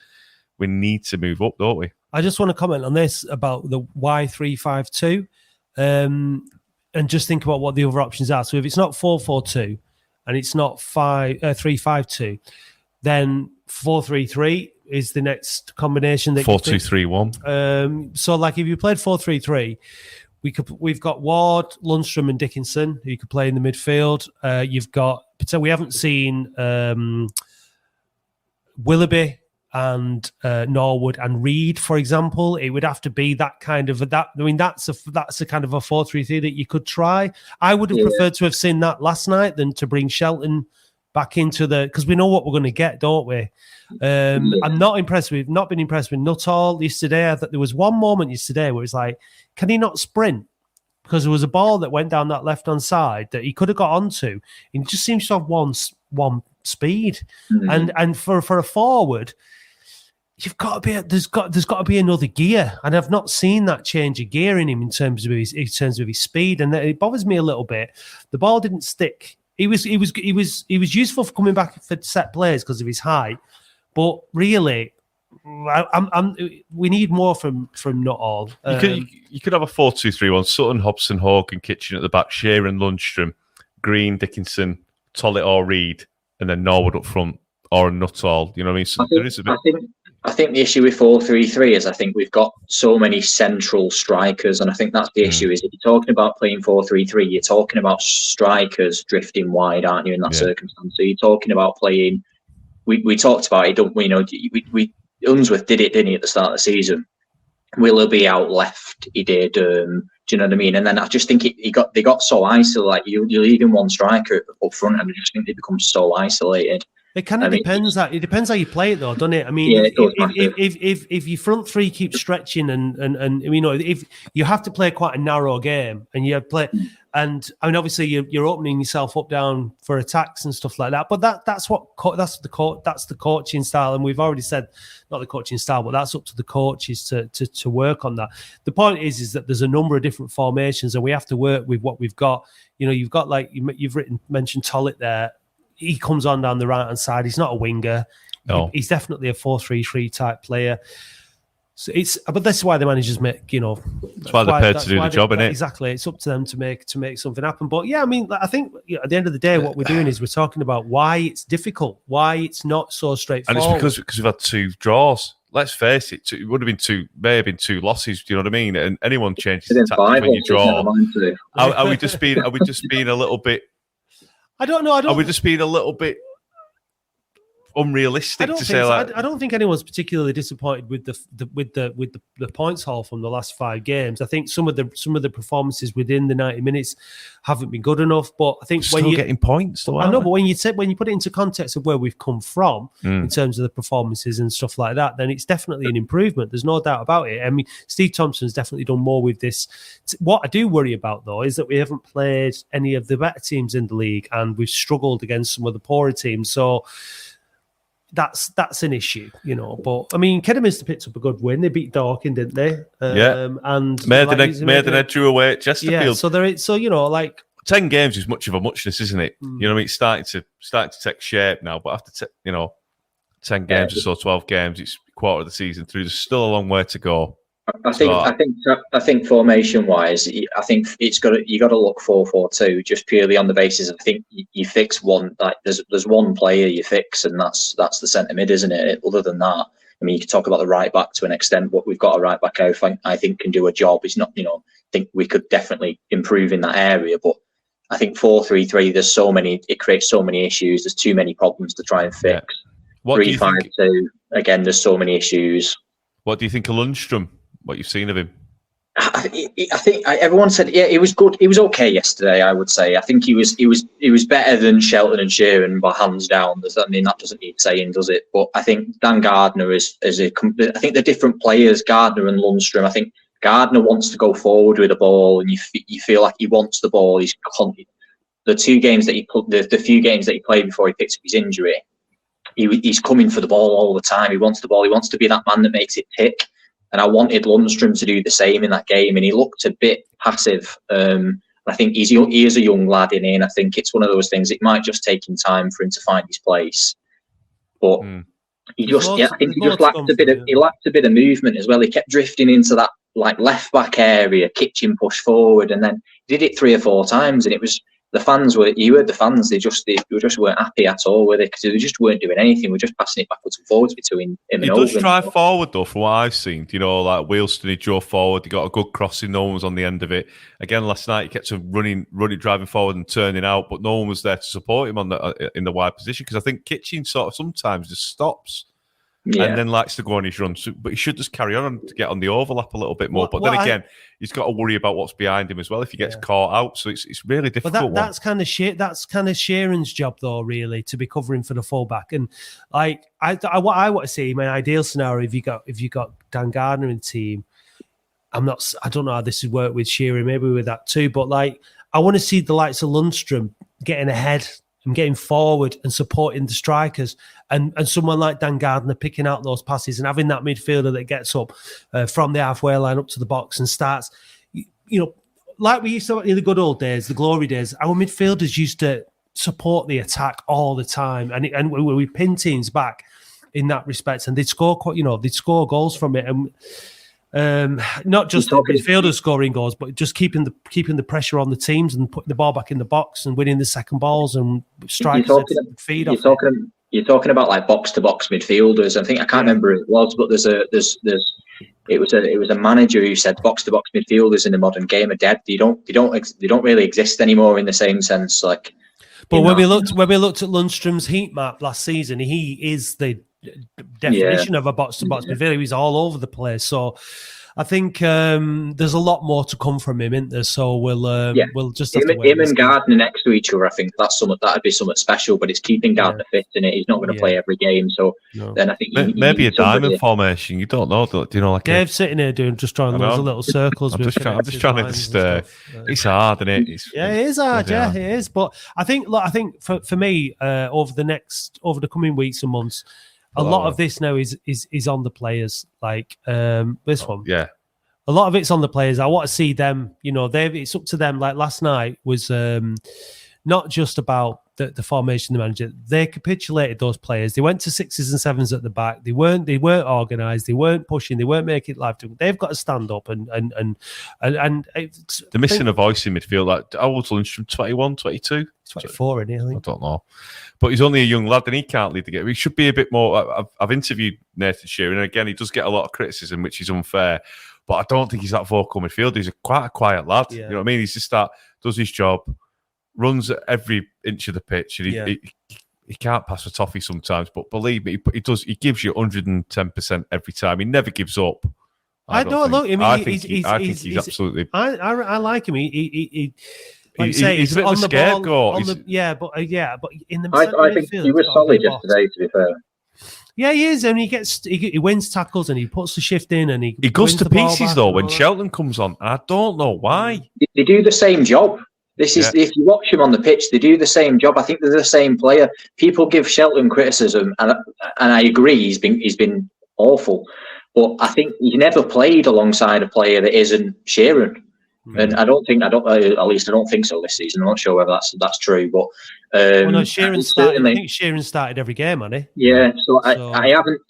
we need to move up, don't we? I just want to comment on this about the Y352 and just think about what the other options are. So if it's not 4-4-2 and it's not 3-5-2, then 4-3-3 is the next combination. 4-2-3-1. So like if you played 4-3-3, we've got Ward, Lundstram, and Dickinson who could play in the midfield. We haven't seen Willoughby and Norwood and Reed, for example. It would have to be that kind of that. I mean, that's a kind of a 4-3-3 that you could try. I would have preferred to have seen that last night than to bring Shelton back into because we know what we're going to get, don't we? I'm not been impressed with Nuttall yesterday. I thought there was one moment yesterday where it's like, can he not sprint? Because there was a ball that went down that left-hand side that he could have got onto. He just seems to have one speed. Mm-hmm. And for a forward, there's got to be another gear. And I've not seen that change of gear in him in terms of his speed. And it bothers me a little bit. The ball didn't stick. He was useful for coming back for set plays because of his height. But really, we need more from Nuttall. You could have a 4-2-3-1. Sutton, Hobson, Hawke, and Kitchen at the back. Sheeran, Lundstram, Green, Dickinson, Tollett or Reed, and then Norwood up front or Nuttall. You know what I mean? So I think the issue with 4-3-3 is I think we've got so many central strikers, and I think that's the issue. Is if you're talking about playing 4-3-3, you're talking about strikers drifting wide, aren't you? In that circumstance, so you're talking about playing. We talked about it, don't we? Unsworth did it, didn't he, at the start of the season? Willoughby out left, he did. Do you know what I mean? And then I just think they got so isolated. Like you're leaving one striker up front, and I just think they become so isolated. It kind of depends. It depends how you play it, though, doesn't it? I mean, if your front three keeps stretching and if you have to play quite a narrow game, and you play, and I mean, obviously you're opening yourself up down for attacks and stuff like that. But that's the coaching style, and we've already said not the coaching style, but that's up to the coaches to work on that. The point is that there's a number of different formations, and we have to work with what we've got. You've got mentioned Tollett there. He comes on down the right-hand side. He's not a winger. No. He's definitely a 4-3-3 type player. So but that's why the managers make, That's why they're paid to do the job, isn't it? Exactly. It's up to them to make something happen. But yeah, I mean, I think at the end of the day, what we're doing is we're talking about why it's difficult, why it's not so straightforward. And it's because we've had 2 draws. Let's face it, it would have been may have been 2 losses. Do you know what I mean? And anyone changes the tactics when you draw. Are we just being a little bit? I don't know. Are we just being a little bit unrealistic to say like? I don't think anyone's particularly disappointed with the points haul from the last 5 games. I think some of the performances within the 90 minutes haven't been good enough. But I think when you're getting points, though, I know, but when you put it into context of where we've come from in terms of the performances and stuff like that, then it's definitely an improvement. There's no doubt about it. I mean, Steve Thompson's definitely done more with this. What I do worry about, though, is that we haven't played any of the better teams in the league, and we've struggled against some of the poorer teams. So that's an issue, But I mean, Kidderminster picked up a good win. They beat Dorking, didn't they? And Maidenhead drew away at Chesterfield. Yeah, so 10 games is much of a muchness, isn't it? You know what I mean? It's starting to take shape now. But after 10 games or so, 12 games, it's a quarter of the season through. There's still a long way to go. I think formation wise, I think you got to look 4-4-2 just purely on the basis of I think you fix one, like there's one player you fix, and that's the centre mid, isn't it? Other than that, I mean, you could talk about the right back to an extent, but we've got a right back who I think can do a job. It's not, I think we could definitely improve in that area, but I think 4-3-3, it creates so many issues. There's too many problems to try and fix. 3-5-2, again, there's so many issues. What do you think of Lundstrom? What you've seen of him? I think everyone said, yeah, it was good. He was okay yesterday, I would say. I think he was better than Shelton and Sheeran, but hands down. I mean, that doesn't need saying, does it? But I think Dan Gardner I think they're different players, Gardner and Lundstrom. I think Gardner wants to go forward with the ball, and you feel like he wants the ball. The 2 games that the few games that he played before he picked up his injury, he's coming for the ball all the time. He wants the ball. He wants to be that man that makes it tick. And I wanted Lundstrom to do the same in that game, and he looked a bit passive. I think he is a young lad and I think it's one of those things. It might just take him time for him to find his place, but I think he just lacked a bit of. He lacked a bit of movement as well. He kept drifting into that like left back area, kitchen push forward, and then did it 3 or 4 times, and it was. The fans you heard the fans, they just weren't happy at all with it because they just weren't doing anything. We're just passing it backwards and forwards between him and He Oldham. does drive forward though, from what I've seen. Like Wheelston, he drove forward. He got a good crossing. No one was on the end of it. Again, last night he kept running, driving forward and turning out, but no one was there to support him in the wide position because I think Kitchen sort of sometimes just stops. Yeah. And then likes to go on his run, but he should just carry on to get on the overlap a little bit more. But then again, he's got to worry about what's behind him as well if he gets caught out. So it's really difficult. But that's kind of Sheeran's job, though, really, to be covering for the fullback. And what I want to see, my ideal scenario, if you got Dan Gardner in the team, I don't know how this would work with Sheeran, maybe with that too. But I want to see the likes of Lundstrom getting ahead and getting forward and supporting the strikers, and someone like Dan Gardner picking out those passes and having that midfielder that gets up from the halfway line up to the box and starts, like we used to in the good old days, the glory days. Our midfielders used to support the attack all the time, and we pin teams back in that respect, and they'd score goals from it, and not just the midfielders scoring goals, but just keeping the pressure on the teams and putting the ball back in the box and winning the second balls and strikers feed off. You're talking about like box to box midfielders. I think I can't remember who it was, but it was a manager who said box to box midfielders in the modern game are dead. They don't really exist anymore in the same sense. Like, but when we looked at Lundstrom's heat map last season, he is the definition of a box to box midfielder. He's all over the place. So I think there's a lot more to come from him, isn't there? So we'll just have to wait. Him and Gardner next to each other. I think that'd be something special. But it's keeping Gardner fit in it. He's not going to play every game. So then I think maybe a diamond formation. You don't know. Do you know? Like Dave's sitting here just drawing those little circles. I'm just trying to. It's hard, isn't it? It is hard. Yeah, it is. But I think for me over the coming weeks and months. A lot of this now is on the players, like this one. Yeah, a lot of it's on the players. I want to see them. It's up to them. Like last night was not just about the formation, the manager, they capitulated those players. They went to 6s and 7s at the back. They weren't organised. They weren't pushing. They weren't making it live. They've got to stand up and they're missing a voice in midfield. Like, how old's Lundstram? 21, 22? 24, isn't he? I think. I don't know. But he's only a young lad and he can't lead the game. He should be a bit more. I've interviewed Nathan Shearer, and again, he does get a lot of criticism, which is unfair. But I don't think he's that vocal midfielder. He's quite a quiet lad. Yeah. You know what I mean? He's just does his job, runs every inch of the pitch, and he can't pass a toffee sometimes. But believe me, he does. He gives you 110% every time. He never gives up. I think he's absolutely. I like him. He like he's a bit of a scapegoat. But in the I think he was solid yesterday, to be fair. Yeah, he is, and he wins tackles and he puts the shift in and he goes to pieces though when Shelton comes on. I don't know why. They do the same job. This is if you watch him on the pitch, they do the same job. I think they're the same player. People give Shelton criticism, and I agree he's been awful. But I think he never played alongside a player that isn't Sheeran. And I don't think so this season. I'm not sure whether that's true, but Sheeran started. I think Sheeran started every game, hasn't he? Yeah, so I haven't.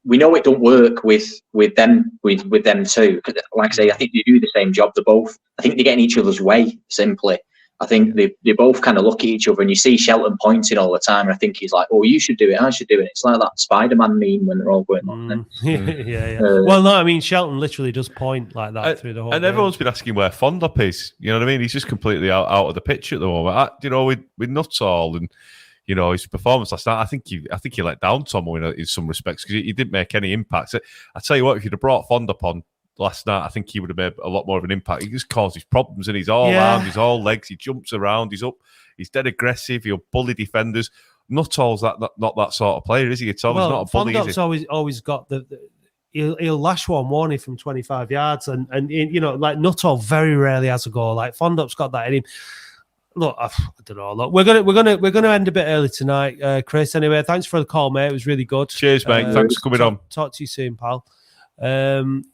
We know it don't work with them too. Because, like I say, I think they do the same job. They're both. I think they get in each other's way. Simply, I think they both kind of look at each other, and you see Shelton pointing all the time. And I think he's like, "Oh, you should do it. I should do it." It's like that Spider-Man meme when they're all going on. Yeah. Well, no, I mean Shelton literally does point like that through the whole. And game. everyone's been asking where Fondop is. You know what I mean? He's just completely out of the pitch at the moment. With Nuttall and his performance last night, I think he let down Tomo in some respects because he didn't make any impact. I tell you what, if you'd have brought Fondop on last night, I think he would have made a lot more of an impact. He just causes problems, and he's all arms, he's all legs, he jumps around, he's up, he's dead aggressive, he'll bully defenders. Nuttall's not that sort of player, is he? At all? He's not a bully. Fondop's always got he'll lash one warning from 25 yards, and like Nuttall very rarely has a goal. Like Fondop's got that in him. Look, I don't know. Look, we're gonna end a bit early tonight, Chris. Anyway, thanks for the call, mate. It was really good. Cheers, mate. Thanks for coming on. Talk to you soon, pal. It's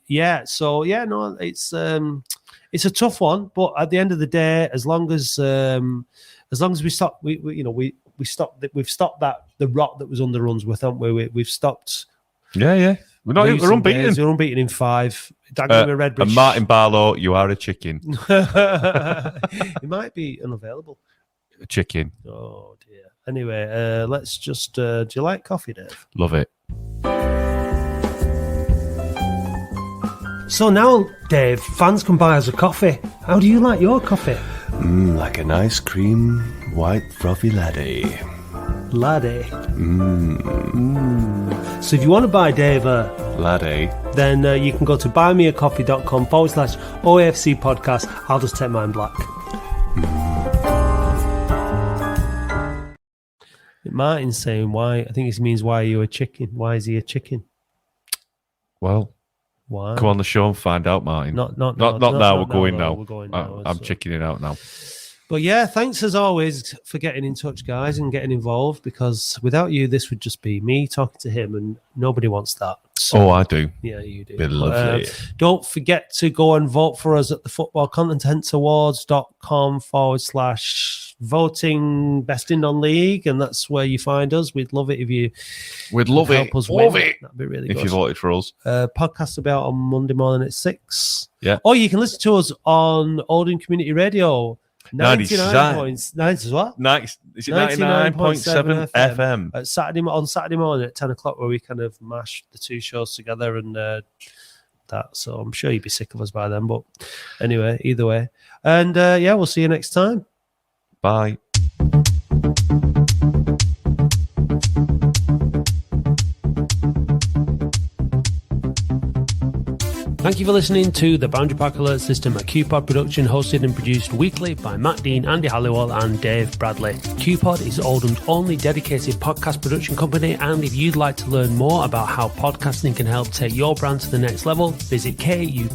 a tough one, but at the end of the day, as long as we stop, we've stopped the rot that was on the runs with, haven't we? We've stopped. Yeah. We're unbeaten. Games. We're unbeaten in 5. And Martin Barlow, you are a chicken. He might be unavailable. A chicken. Oh dear. Anyway, let's just. Do you like coffee, Dave? Love it. So now, Dave, fans can buy us a coffee. How do you like your coffee? Like an ice cream, white, frothy latte. Latte? So if you want to buy Dave a latte, then you can go to buymeacoffee.com/OAFC podcast. I'll just take mine black. Martin's saying why. I think it means why are you a chicken? Why is he a chicken? Well, why? Come on the show and find out, Martin. Not now. We're going now. I'm checking it out now. But yeah, thanks as always for getting in touch, guys, and getting involved, because without you, this would just be me talking to him, and nobody wants that. So, I do. Yeah, you do. Be lovely. Don't forget to go and vote for us at the footballcontentawards.com/voting best in non-league, and that's where you find us. We'd love it if you help us win. That'd be really good. If you voted for us. Podcast will be out on Monday morning at 6. Yeah. Or you can listen to us on Oldham Community Radio. 99 points. Is it 99.7 FM? On Saturday morning at 10 o'clock, where we kind of mash the two shows together and that. So I'm sure you'd be sick of us by then. But anyway, either way. And we'll see you next time. Bye. Thank you for listening to the Boundary Park Alert System, a QPod production hosted and produced weekly by Matt Dean, Andy Halliwell and Dave Bradley. QPod is Oldham's only dedicated podcast production company, and if you'd like to learn more about how podcasting can help take your brand to the next level, visit kupod.co.uk.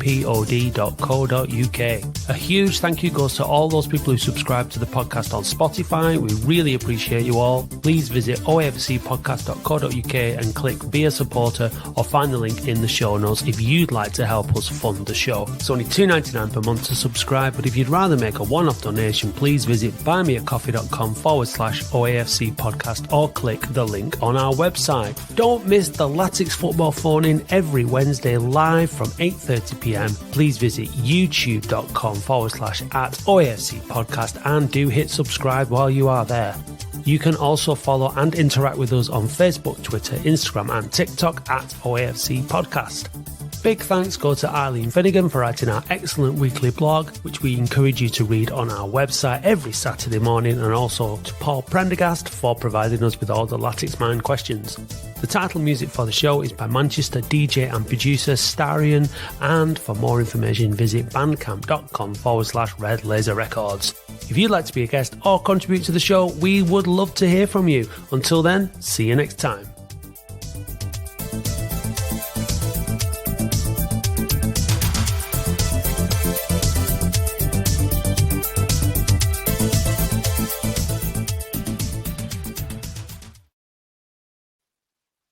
A huge thank you goes to all those people who subscribe to the podcast on Spotify. We really appreciate you all. Please visit oafcpodcast.co.uk and click Be a Supporter, or find the link in the show notes if you'd like to help help us fund the show. It's only $2.99 per month to subscribe, but if you'd rather make a one-off donation, please visit buymeacoffee.com/OAFC podcast or click the link on our website. Don't miss the Latics Football Phone-In every Wednesday live from 8:30pm. Please visit youtube.com/@OAFC podcast and do hit subscribe while you are there. You can also follow and interact with us on Facebook, Twitter, Instagram and TikTok at OAFC Podcast. Big thanks go to Eileen Finnegan for writing our excellent weekly blog, which we encourage you to read on our website every Saturday morning, and also to Paul Prendergast for providing us with all the Latics Mind questions. The title music for the show is by Manchester DJ and producer Starion, and for more information visit bandcamp.com/Red Laser Records. If you'd like to be a guest or contribute to the show, we would love to hear from you. Until then, see you next time.